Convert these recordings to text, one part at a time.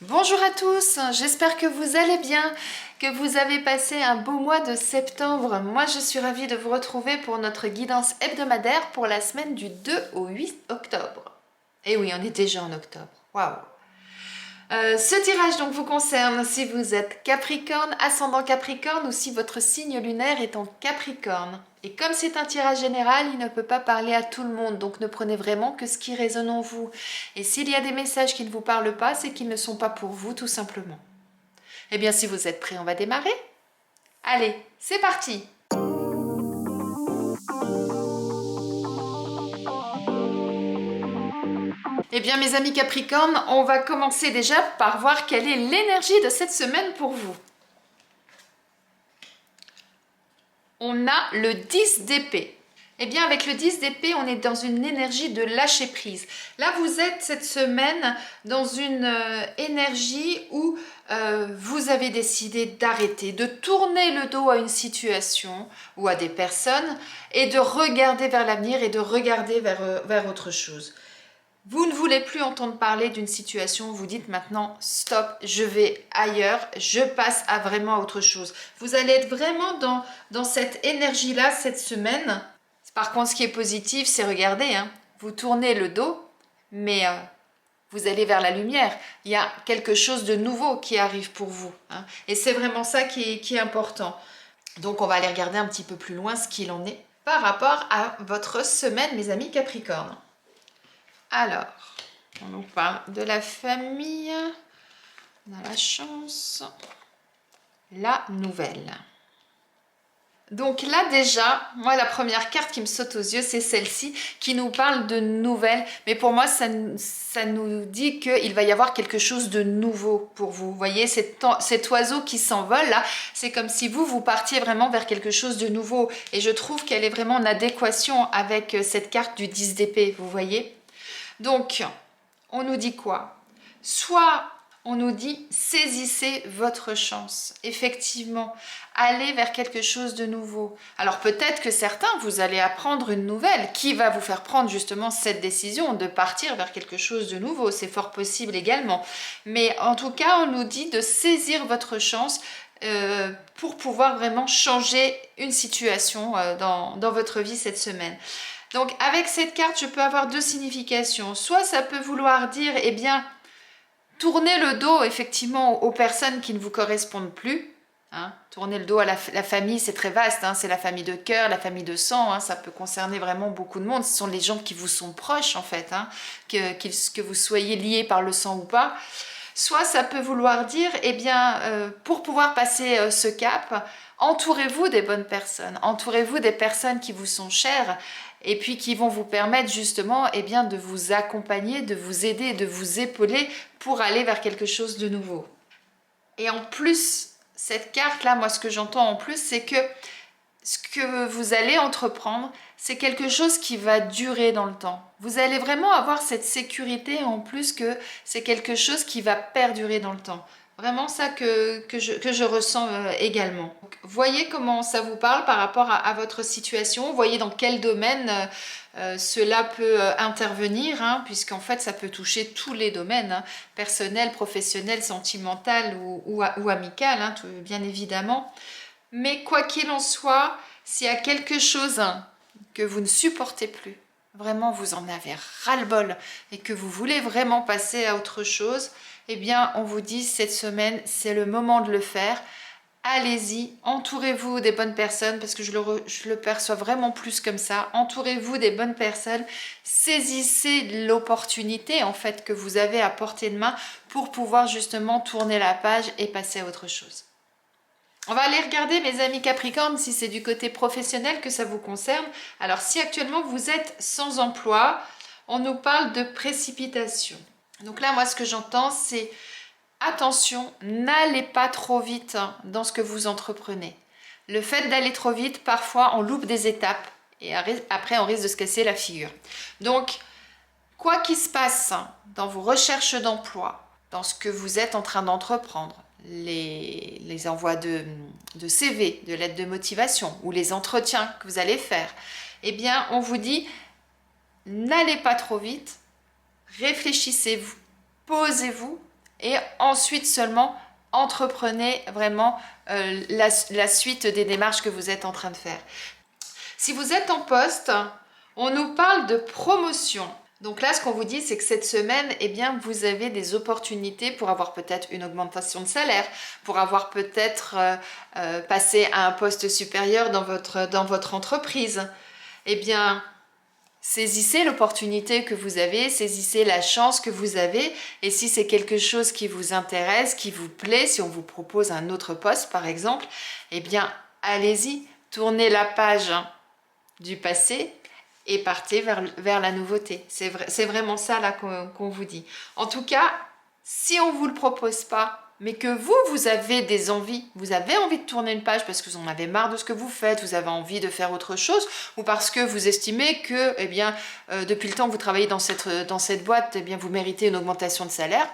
Bonjour à tous, j'espère que vous allez bien, que vous avez passé un beau mois de septembre. Moi, je suis ravie de vous retrouver pour notre guidance hebdomadaire pour la semaine du 2 au 8 octobre. Et oui, on est déjà en octobre. Waouh! Ce tirage donc vous concerne si vous êtes Capricorne, ascendant Capricorne ou si votre signe lunaire est en Capricorne. Et comme c'est un tirage général, il ne peut pas parler à tout le monde, donc ne prenez vraiment que ce qui résonne en vous. Et s'il y a des messages qui ne vous parlent pas, c'est qu'ils ne sont pas pour vous, tout simplement. Eh bien, si vous êtes prêts, on va démarrer. Allez, c'est parti! Eh bien, mes amis Capricorne, on va commencer déjà par voir quelle est l'énergie de cette semaine pour vous. On a le 10 d'épée. Eh bien, avec le 10 d'épée, on est dans une énergie de lâcher prise. Là, vous êtes cette semaine dans une énergie où vous avez décidé d'arrêter, de tourner le dos à une situation ou à des personnes et de regarder vers l'avenir et de regarder vers autre chose. Vous ne voulez plus entendre parler d'une situation, vous dites maintenant stop, je vais ailleurs, je passe à vraiment autre chose. Vous allez être vraiment dans cette énergie-là cette semaine. Par contre, ce qui est positif, c'est regarder, vous tournez le dos, mais vous allez vers la lumière. Il y a quelque chose de nouveau qui arrive pour vous. Et c'est vraiment ça qui est important. Donc, on va aller regarder un petit peu plus loin ce qu'il en est par rapport à votre semaine, mes amis Capricorne. Alors, on nous parle de la famille, on a la chance, la nouvelle. Donc là déjà, moi la première carte qui me saute aux yeux, c'est celle-ci qui nous parle de nouvelles. Mais pour moi, ça nous dit qu'il va y avoir quelque chose de nouveau pour vous. Vous voyez, cet oiseau qui s'envole là, c'est comme si vous partiez vraiment vers quelque chose de nouveau. Et je trouve qu'elle est vraiment en adéquation avec cette carte du 10 d'épée, vous voyez. Donc, on nous dit quoi? Soit on nous dit saisissez votre chance. Effectivement, allez vers quelque chose de nouveau. Alors peut-être que certains, vous allez apprendre une nouvelle qui va vous faire prendre justement cette décision de partir vers quelque chose de nouveau. C'est fort possible également. Mais en tout cas, on nous dit de saisir votre chance pour pouvoir vraiment changer une situation dans votre vie cette semaine. Donc avec cette carte, je peux avoir deux significations. Soit ça peut vouloir dire, eh bien, tournez le dos effectivement aux personnes qui ne vous correspondent plus. Tourner le dos à la famille, c'est très vaste. C'est la famille de cœur, la famille de sang. Ça peut concerner vraiment beaucoup de monde. Ce sont les gens qui vous sont proches en fait, que vous soyez liés par le sang ou pas. Soit ça peut vouloir dire, eh bien, pour pouvoir passer ce cap, entourez-vous des bonnes personnes. Entourez-vous des personnes qui vous sont chères et puis qui vont vous permettre justement eh bien, de vous accompagner, de vous aider, de vous épauler pour aller vers quelque chose de nouveau. Et en plus, cette carte-là, moi ce que j'entends en plus, c'est que ce que vous allez entreprendre, c'est quelque chose qui va durer dans le temps. Vous allez vraiment avoir cette sécurité en plus que c'est quelque chose qui va perdurer dans le temps. Vraiment ça que je ressens également. Donc, voyez comment ça vous parle par rapport à votre situation. Voyez dans quel domaine cela peut intervenir, puisqu'en fait ça peut toucher tous les domaines, personnel, professionnel, sentimental ou amical, bien évidemment. Mais quoi qu'il en soit, s'il y a quelque chose que vous ne supportez plus, vraiment vous en avez ras-le-bol et que vous voulez vraiment passer à autre chose, eh bien on vous dit cette semaine c'est le moment de le faire. Allez-y, entourez-vous des bonnes personnes parce que je le perçois vraiment plus comme ça. Entourez-vous des bonnes personnes, saisissez l'opportunité en fait que vous avez à portée de main pour pouvoir justement tourner la page et passer à autre chose. On va aller regarder, mes amis Capricorne, si c'est du côté professionnel que ça vous concerne. Alors, si actuellement vous êtes sans emploi, on nous parle de précipitation. Donc là, moi, ce que j'entends, c'est attention, n'allez pas trop vite dans ce que vous entreprenez. Le fait d'aller trop vite, parfois, on loupe des étapes et après, on risque de se casser la figure. Donc, quoi qu'il se passe dans vos recherches d'emploi, dans ce que vous êtes en train d'entreprendre, les envois de CV, de lettres de motivation ou les entretiens que vous allez faire, eh bien, on vous dit, n'allez pas trop vite, réfléchissez-vous, posez-vous et ensuite seulement entreprenez vraiment la suite des démarches que vous êtes en train de faire. Si vous êtes en poste, on nous parle de promotion. Donc là, ce qu'on vous dit, c'est que cette semaine, eh bien, vous avez des opportunités pour avoir peut-être une augmentation de salaire, pour avoir peut-être passé à un poste supérieur dans votre entreprise. Eh bien, saisissez l'opportunité que vous avez, saisissez la chance que vous avez, et si c'est quelque chose qui vous intéresse, qui vous plaît, si on vous propose un autre poste par exemple, eh bien, allez-y, tournez la page du passé et partez vers la nouveauté. C'est vraiment ça là qu'on vous dit. En tout cas, si on ne vous le propose pas, mais que vous avez des envies, vous avez envie de tourner une page parce que vous en avez marre de ce que vous faites, vous avez envie de faire autre chose, ou parce que vous estimez que, eh bien, depuis le temps que vous travaillez dans cette boîte, eh bien, vous méritez une augmentation de salaire,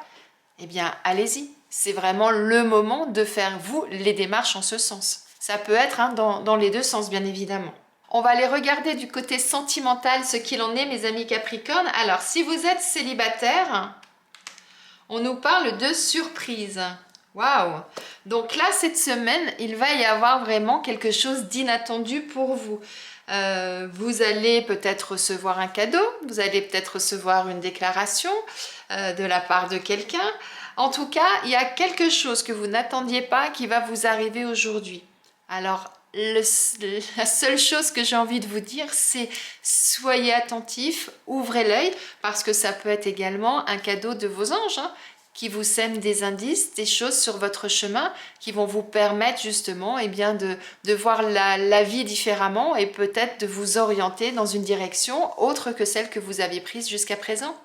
eh bien, allez-y. C'est vraiment le moment de faire, vous, les démarches en ce sens. Ça peut être dans les deux sens, bien évidemment. On va aller regarder du côté sentimental ce qu'il en est, mes amis Capricorne. Alors, si vous êtes célibataire, on nous parle de surprise. Waouh! Donc là, cette semaine, il va y avoir vraiment quelque chose d'inattendu pour vous. Vous allez peut-être recevoir un cadeau, vous allez peut-être recevoir une déclaration de la part de quelqu'un. En tout cas, il y a quelque chose que vous n'attendiez pas qui va vous arriver aujourd'hui. Alors, la seule chose que j'ai envie de vous dire, c'est soyez attentifs, ouvrez l'œil, parce que ça peut être également un cadeau de vos anges, qui vous sèment des indices, des choses sur votre chemin, qui vont vous permettre justement eh bien, de voir la vie différemment et peut-être de vous orienter dans une direction autre que celle que vous avez prise jusqu'à présent.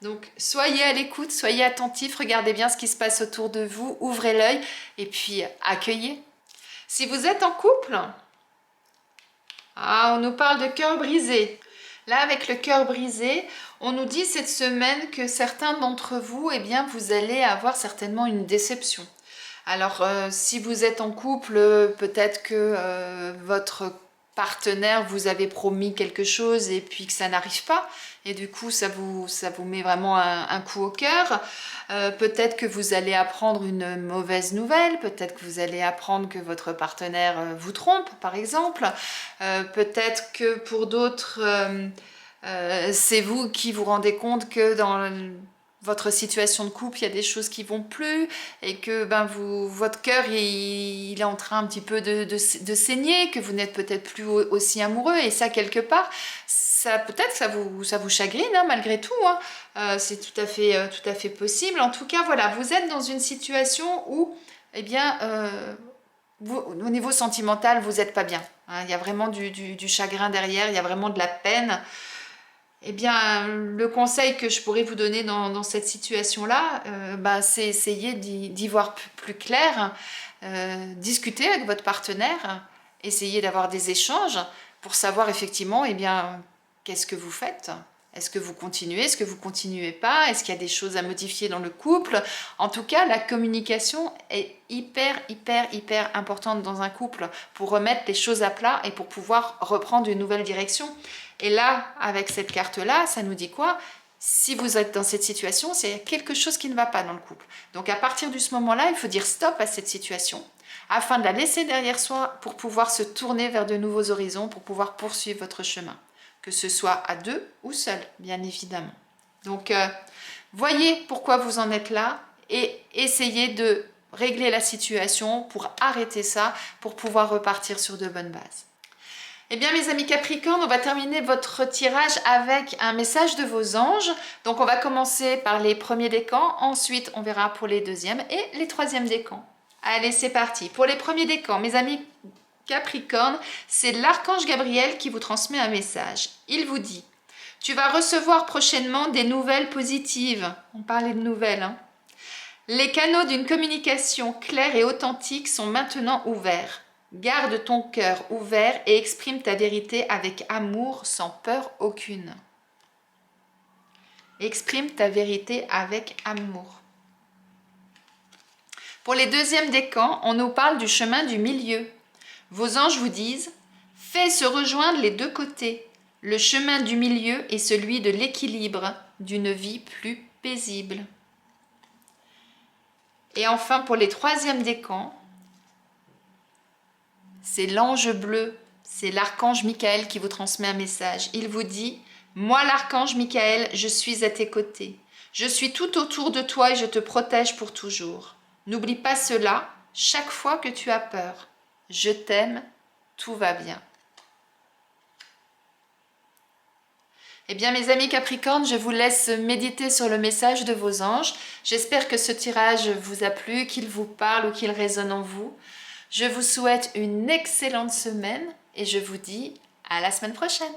Donc, soyez à l'écoute, soyez attentifs, regardez bien ce qui se passe autour de vous, ouvrez l'œil et puis accueillez. Si vous êtes en couple, on nous parle de cœur brisé. Là, avec le cœur brisé, on nous dit cette semaine que certains d'entre vous, eh bien, vous allez avoir certainement une déception. Alors, si vous êtes en couple, peut-être que votre partenaire vous avait promis quelque chose et puis que ça n'arrive pas. Et du coup, ça vous met vraiment un coup au cœur. Peut-être que vous allez apprendre une mauvaise nouvelle. Peut-être que vous allez apprendre que votre partenaire vous trompe, par exemple. Peut-être que pour d'autres, c'est vous qui vous rendez compte que dans votre situation de couple, il y a des choses qui vont plus et que votre cœur il est en train un petit peu de saigner, que vous n'êtes peut-être plus aussi amoureux et ça quelque part, ça peut-être ça vous chagrine malgré tout. C'est tout à fait possible. En tout cas, voilà, vous êtes dans une situation où, eh bien, au niveau sentimental, vous n'êtes pas bien. Il y a vraiment du chagrin derrière, il y a vraiment de la peine. Eh bien, le conseil que je pourrais vous donner dans cette situation-là, c'est essayer d'y voir plus clair, discuter avec votre partenaire, essayer d'avoir des échanges pour savoir effectivement, eh bien, qu'est-ce que vous faites? Est-ce que vous continuez? Est-ce que vous continuez pas? Est-ce qu'il y a des choses à modifier dans le couple? En tout cas, la communication est hyper importante dans un couple pour remettre les choses à plat et pour pouvoir reprendre une nouvelle direction. Et là, avec cette carte-là, ça nous dit quoi? Si vous êtes dans cette situation, c'est quelque chose qui ne va pas dans le couple. Donc à partir de ce moment-là, il faut dire stop à cette situation afin de la laisser derrière soi pour pouvoir se tourner vers de nouveaux horizons, pour pouvoir poursuivre votre chemin. Que ce soit à deux ou seul, bien évidemment. Donc, voyez pourquoi vous en êtes là et essayez de régler la situation pour arrêter ça, pour pouvoir repartir sur de bonnes bases. Eh bien, mes amis Capricorne, on va terminer votre tirage avec un message de vos anges. Donc, on va commencer par les premiers décans. Ensuite, on verra pour les deuxièmes et les troisièmes décans. Allez, c'est parti. Pour les premiers décans, mes amis Capricorne, c'est l'archange Gabriel qui vous transmet un message. Il vous dit « Tu vas recevoir prochainement des nouvelles positives. » On parlait de nouvelles. Les canaux d'une communication claire et authentique sont maintenant ouverts. Garde ton cœur ouvert et exprime ta vérité avec amour sans peur aucune. Exprime ta vérité avec amour. Pour les deuxièmes décans, on nous parle du chemin du milieu. Vos anges vous disent « Fais se rejoindre les deux côtés. Le chemin du milieu est celui de l'équilibre, d'une vie plus paisible. » Et enfin, pour les troisièmes décans, c'est l'ange bleu, c'est l'archange Michael qui vous transmet un message. Il vous dit, moi l'archange Michael, je suis à tes côtés. Je suis tout autour de toi et je te protège pour toujours. N'oublie pas cela chaque fois que tu as peur. Je t'aime, tout va bien. Eh bien mes amis Capricorne, je vous laisse méditer sur le message de vos anges. J'espère que ce tirage vous a plu, qu'il vous parle ou qu'il résonne en vous. Je vous souhaite une excellente semaine et je vous dis à la semaine prochaine.